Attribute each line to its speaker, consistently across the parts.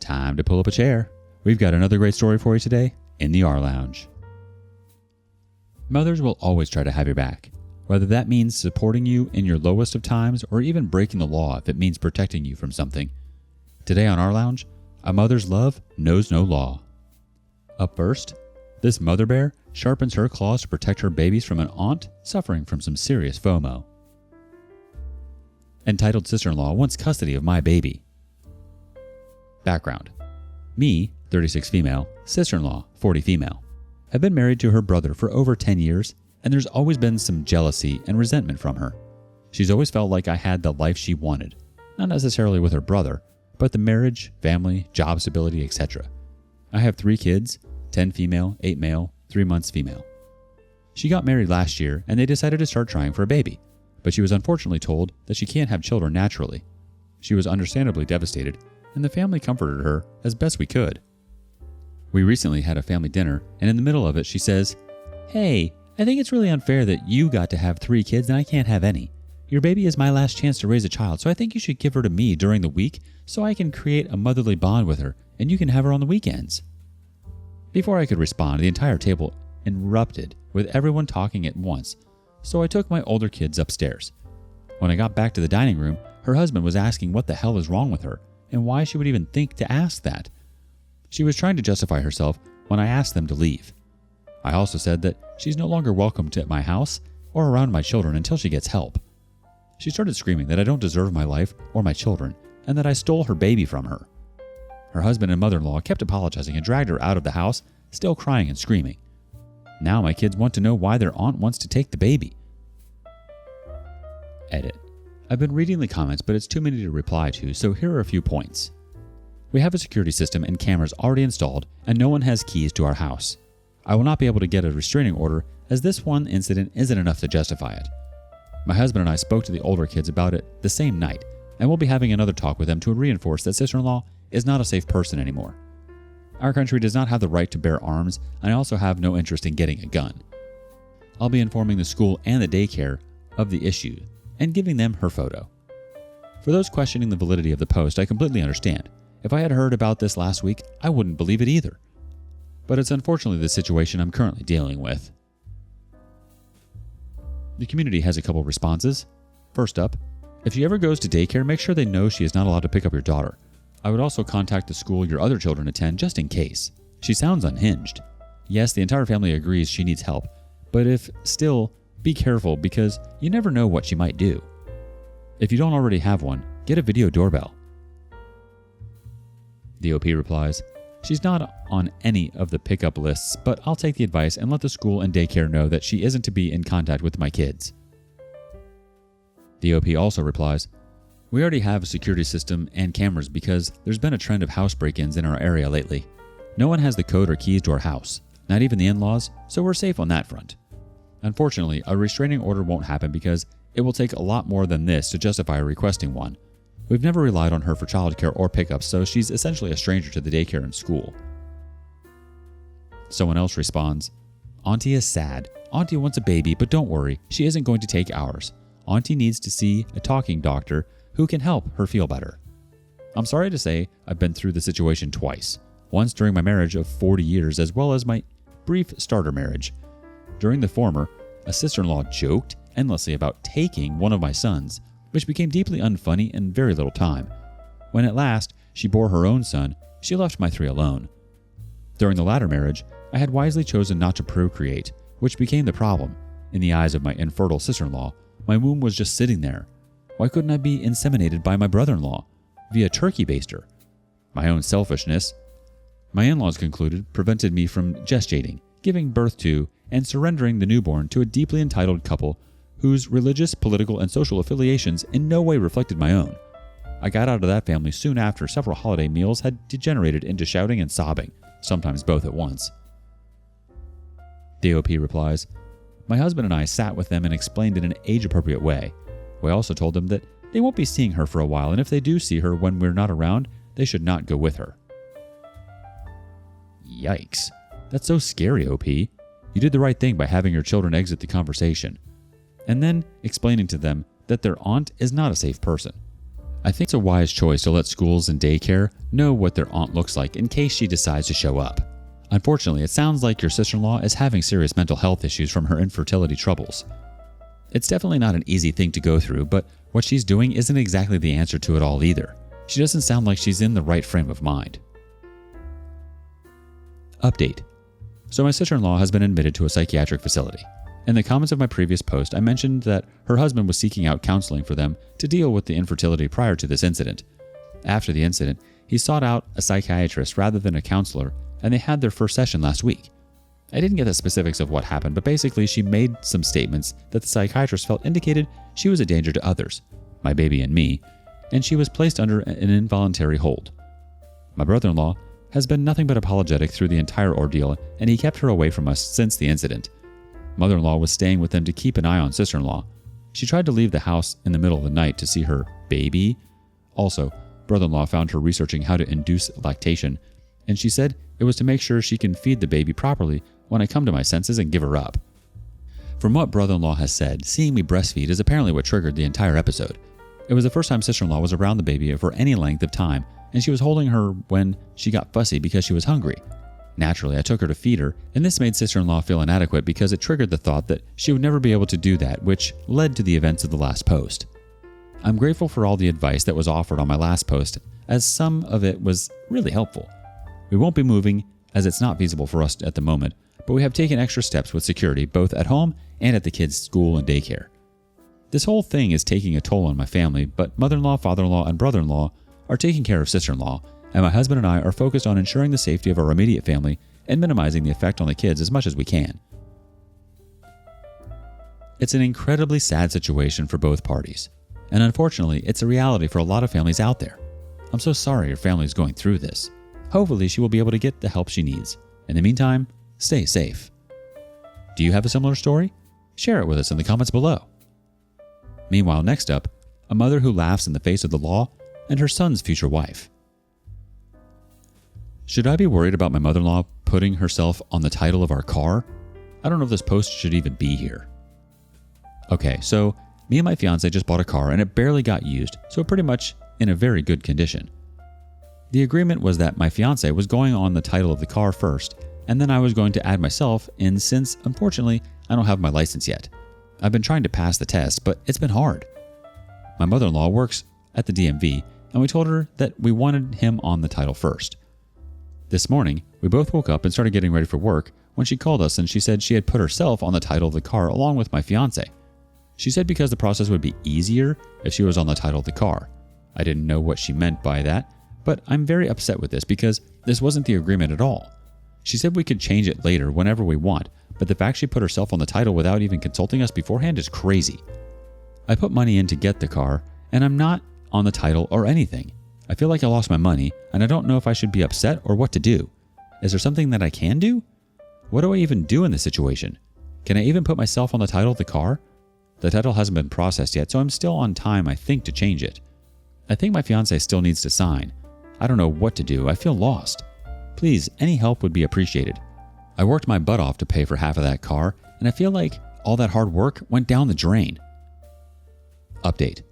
Speaker 1: Time to pull up a chair. We've got another great story for you today in the rLounge. Mothers will always try to have your back, whether that means supporting you in your lowest of times or even breaking the law if it means protecting you from something. Today on rLounge, a mother's love knows no law. Up first, this mother bear sharpens her claws to protect her babies from an aunt suffering from some serious FOMO. Entitled sister-in-law wants custody of my baby. Background. Me, 36 female, sister-in-law, 40 female, have been married to her brother for over 10 years, and there's always been some jealousy and resentment from her. She's always felt like I had the life she wanted, not necessarily with her brother, but the marriage, family, job stability, etc. I have 3 kids, 10 female, 8 male, 3 months female. She got married last year and they decided to start trying for a baby, but she was unfortunately told that she can't have children naturally. She was understandably devastated, and the family comforted her as best we could. We recently had a family dinner, and in the middle of it she says, "Hey, I think it's really unfair that you got to have 3 kids and I can't have any. Your baby is my last chance to raise a child, so I think you should give her to me during the week so I can create a motherly bond with her and you can have her on the weekends." Before I could respond, the entire table erupted with everyone talking at once, so I took my older kids upstairs. When I got back to the dining room, her husband was asking what the hell is wrong with her and why she would even think to ask that. She was trying to justify herself when I asked them to leave. I also said that she's no longer welcome at my house or around my children until she gets help. She started screaming that I don't deserve my life or my children and that I stole her baby from her. Her husband and mother-in-law kept apologizing and dragged her out of the house, still crying and screaming. Now my kids want to know why their aunt wants to take the baby. Edit. I've been reading the comments, but it's too many to reply to, so here are a few points. We have a security system and cameras already installed, and no one has keys to our house. I will not be able to get a restraining order, as this one incident isn't enough to justify it. My husband and I spoke to the older kids about it the same night, and we'll be having another talk with them to reinforce that sister-in-law is not a safe person anymore. Our country does not have the right to bear arms, and I also have no interest in getting a gun. I'll be informing the school and the daycare of the issue and giving them her photo. For those questioning the validity of the post, I completely understand. If I had heard about this last week, I wouldn't believe it either. But it's unfortunately the situation I'm currently dealing with. The community has a couple responses. First up, if she ever goes to daycare, make sure they know she is not allowed to pick up your daughter. I would also contact the school your other children attend just in case. She sounds unhinged. Yes, the entire family agrees she needs help, but if still, be careful because you never know what she might do. If you don't already have one, get a video doorbell. The OP replies, "She's not on any of the pickup lists, but I'll take the advice and let the school and daycare know that she isn't to be in contact with my kids." The OP also replies, "We already have a security system and cameras because there's been a trend of house break-ins in our area lately. No one has the code or keys to our house, not even the in-laws, so we're safe on that front. Unfortunately, a restraining order won't happen because it will take a lot more than this to justify requesting one. We've never relied on her for childcare or pickups, so she's essentially a stranger to the daycare and school." Someone else responds, "Auntie is sad. Auntie wants a baby, but don't worry, she isn't going to take ours. Auntie needs to see a talking doctor who can help her feel better." I'm sorry to say I've been through the situation twice. Once during my marriage of 40 years as well as my brief starter marriage. During the former, a sister-in-law joked endlessly about taking one of my sons, which became deeply unfunny in very little time. When at last she bore her own son, she left my 3 alone. During the latter marriage, I had wisely chosen not to procreate, which became the problem. In the eyes of my infertile sister-in-law, my womb was just sitting there. Why couldn't I be inseminated by my brother-in-law via turkey baster? My own selfishness, my in-laws concluded, prevented me from gestating, giving birth to, and surrendering the newborn to a deeply entitled couple whose religious, political, and social affiliations in no way reflected my own. I got out of that family soon after several holiday meals had degenerated into shouting and sobbing, sometimes both at once. The OP replies, "My husband and I sat with them and explained in an age-appropriate way. We also told them that they won't be seeing her for a while, and if they do see her when we're not around, they should not go with her." Yikes. That's so scary, OP. You did the right thing by having your children exit the conversation, and then explaining to them that their aunt is not a safe person. I think it's a wise choice to let schools and daycare know what their aunt looks like in case she decides to show up. Unfortunately, it sounds like your sister-in-law is having serious mental health issues from her infertility troubles. It's definitely not an easy thing to go through, but what she's doing isn't exactly the answer to it all either. She doesn't sound like she's in the right frame of mind. Update. So my sister-in-law has been admitted to a psychiatric facility. In the comments of my previous post, I mentioned that her husband was seeking out counseling for them to deal with the infertility prior to this incident. After the incident, he sought out a psychiatrist rather than a counselor, and they had their first session last week. I didn't get the specifics of what happened, but basically she made some statements that the psychiatrist felt indicated she was a danger to others, my baby and me, and she was placed under an involuntary hold. My brother-in-law has been nothing but apologetic through the entire ordeal, and he kept her away from us since the incident. Mother-in-law was staying with them to keep an eye on sister-in-law. She tried to leave the house in the middle of the night to see her baby. Also, brother-in-law found her researching how to induce lactation, and she said it was to make sure she can feed the baby properly when I come to my senses and give her up. From what brother-in-law has said, seeing me breastfeed is apparently what triggered the entire episode. It was the first time sister-in-law was around the baby for any length of time, and she was holding her when she got fussy because she was hungry. Naturally, I took her to feed her, and this made sister-in-law feel inadequate because it triggered the thought that she would never be able to do that, which led to the events of the last post. I'm grateful for all the advice that was offered on my last post, as some of it was really helpful. We won't be moving, as it's not feasible for us at the moment, but we have taken extra steps with security both at home and at the kids' school and daycare. This whole thing is taking a toll on my family, but mother-in-law, father-in-law, and brother-in-law are taking care of sister-in-law, and my husband and I are focused on ensuring the safety of our immediate family and minimizing the effect on the kids as much as we can. It's an incredibly sad situation for both parties, and unfortunately, it's a reality for a lot of families out there. I'm so sorry your family is going through this. Hopefully, she will be able to get the help she needs. In the meantime, stay safe. Do you have a similar story? Share it with us in the comments below. Meanwhile, next up, a mother who laughs in the face of the law and her son's future wife. Should I be worried about my mother-in-law putting herself on the title of our car? I don't know if this post should even be here. Okay, so me and my fiance just bought a car and it barely got used, so pretty much in a very good condition. The agreement was that my fiance was going on the title of the car first, and then I was going to add myself in since, unfortunately, I don't have my license yet. I've been trying to pass the test, but it's been hard. My mother-in-law works at the DMV, and we told her that we wanted him on the title first. This morning, we both woke up and started getting ready for work when she called us and she said she had put herself on the title of the car along with my fiance. She said because the process would be easier if she was on the title of the car. I didn't know what she meant by that, but I'm very upset with this because this wasn't the agreement at all. She said we could change it later whenever we want, but the fact she put herself on the title without even consulting us beforehand is crazy. I put money in to get the car, and I'm not on the title or anything. I feel like I lost my money, and I don't know if I should be upset or what to do. Is there something that I can do? What do I even do in this situation? Can I even put myself on the title of the car? The title hasn't been processed yet, so I'm still on time, I think, to change it. I think my fiance still needs to sign. I don't know what to do. I feel lost. Please, any help would be appreciated. I worked my butt off to pay for half of that car, and I feel like all that hard work went down the drain. Update.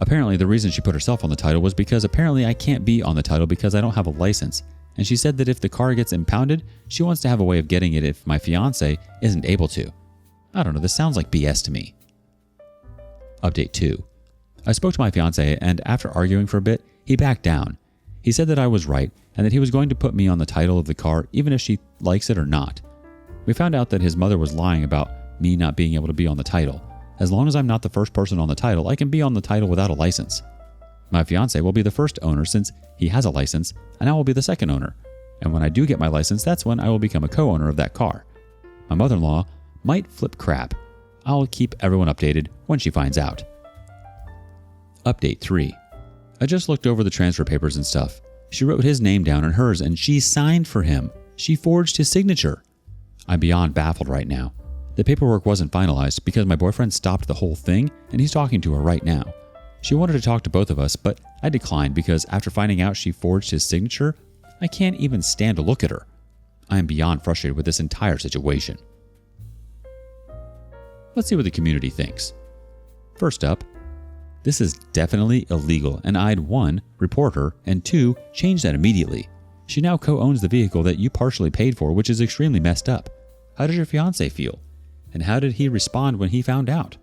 Speaker 1: Apparently, the reason she put herself on the title was because apparently I can't be on the title because I don't have a license, and she said that if the car gets impounded, she wants to have a way of getting it if my fiance isn't able to. I don't know, this sounds like BS to me. Update 2. I spoke to my fiance, and after arguing for a bit, he backed down. He said that I was right and that he was going to put me on the title of the car even if she likes it or not. We found out that his mother was lying about me not being able to be on the title. As long as I'm not the first person on the title, I can be on the title without a license. My fiance will be the first owner since he has a license, and I will be the second owner. And when I do get my license, that's when I will become a co-owner of that car. My mother-in-law might flip crap. I'll keep everyone updated when she finds out. Update 3. I just looked over the transfer papers and stuff. She wrote his name down and hers, and she signed for him. She forged his signature. I'm beyond baffled right now. The paperwork wasn't finalized because my boyfriend stopped the whole thing, and he's talking to her right now. She wanted to talk to both of us, but I declined because after finding out she forged his signature, I can't even stand to look at her. I am beyond frustrated with this entire situation. Let's see what the community thinks. First up, This is definitely illegal, and I'd 1. Report her, and 2. Change that immediately. She now co-owns the vehicle that you partially paid for, which is extremely messed up. How does your fiancé feel? And how did he respond when he found out?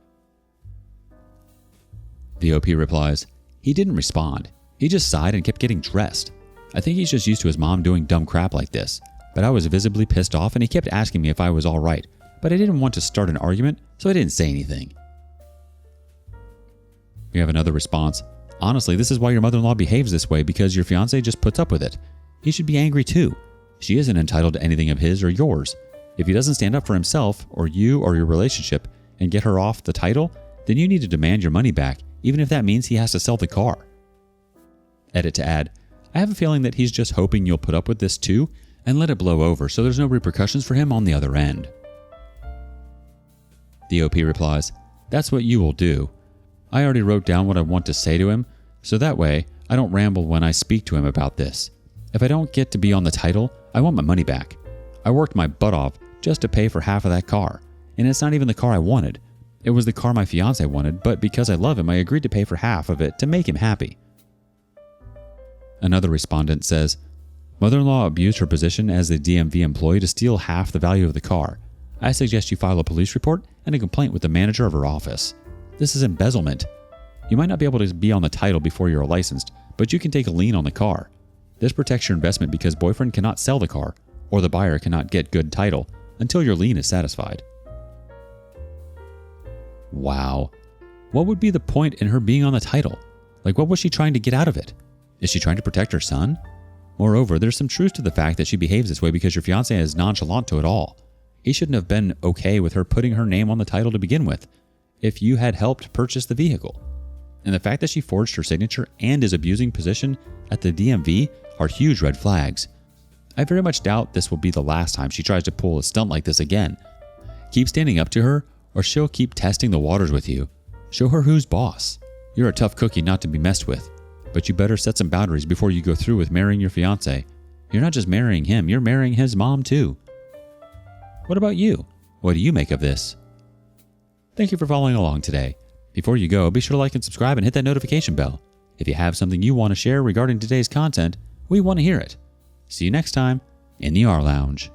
Speaker 1: The OP replies, he didn't respond. He just sighed and kept getting dressed. I think he's just used to his mom doing dumb crap like this. But I was visibly pissed off and he kept asking me if I was alright. But I didn't want to start an argument, so I didn't say anything. We have another response. Honestly, this is why your mother-in-law behaves this way, because your fiancé just puts up with it. He should be angry too. She isn't entitled to anything of his or yours. If he doesn't stand up for himself, or you, or your relationship, and get her off the title, then you need to demand your money back, even if that means he has to sell the car. Edit to add, I have a feeling that he's just hoping you'll put up with this too, and let it blow over so there's no repercussions for him on the other end. The OP replies, that's what you will do. I already wrote down what I want to say to him, so that way I don't ramble when I speak to him about this. If I don't get to be on the title, I want my money back. I worked my butt off just to pay for half of that car, and it's not even the car I wanted. It was the car my fiancé wanted, but because I love him, I agreed to pay for half of it to make him happy. Another respondent says, mother-in-law abused her position as a DMV employee to steal half the value of the car. I suggest you file a police report and a complaint with the manager of her office. This is embezzlement. You might not be able to be on the title before you're licensed, but you can take a lien on the car. This protects your investment because boyfriend cannot sell the car, or the buyer cannot get good title until your lien is satisfied. Wow. What would be the point in her being on the title? Like, what was she trying to get out of it? Is she trying to protect her son? Moreover, there's some truth to the fact that she behaves this way because your fiancé is nonchalant to it all. He shouldn't have been okay with her putting her name on the title to begin with, if you had helped purchase the vehicle. And the fact that she forged her signature and is abusing position at the DMV are huge red flags. I very much doubt this will be the last time she tries to pull a stunt like this again. Keep standing up to her, or she'll keep testing the waters with you. Show her who's boss. You're a tough cookie not to be messed with, but you better set some boundaries before you go through with marrying your fiancé. You're not just marrying him, you're marrying his mom too. What about you? What do you make of this? Thank you for following along today. Before you go, be sure to like and subscribe and hit that notification bell. If you have something you want to share regarding today's content, we want to hear it. See you next time in the rLounge.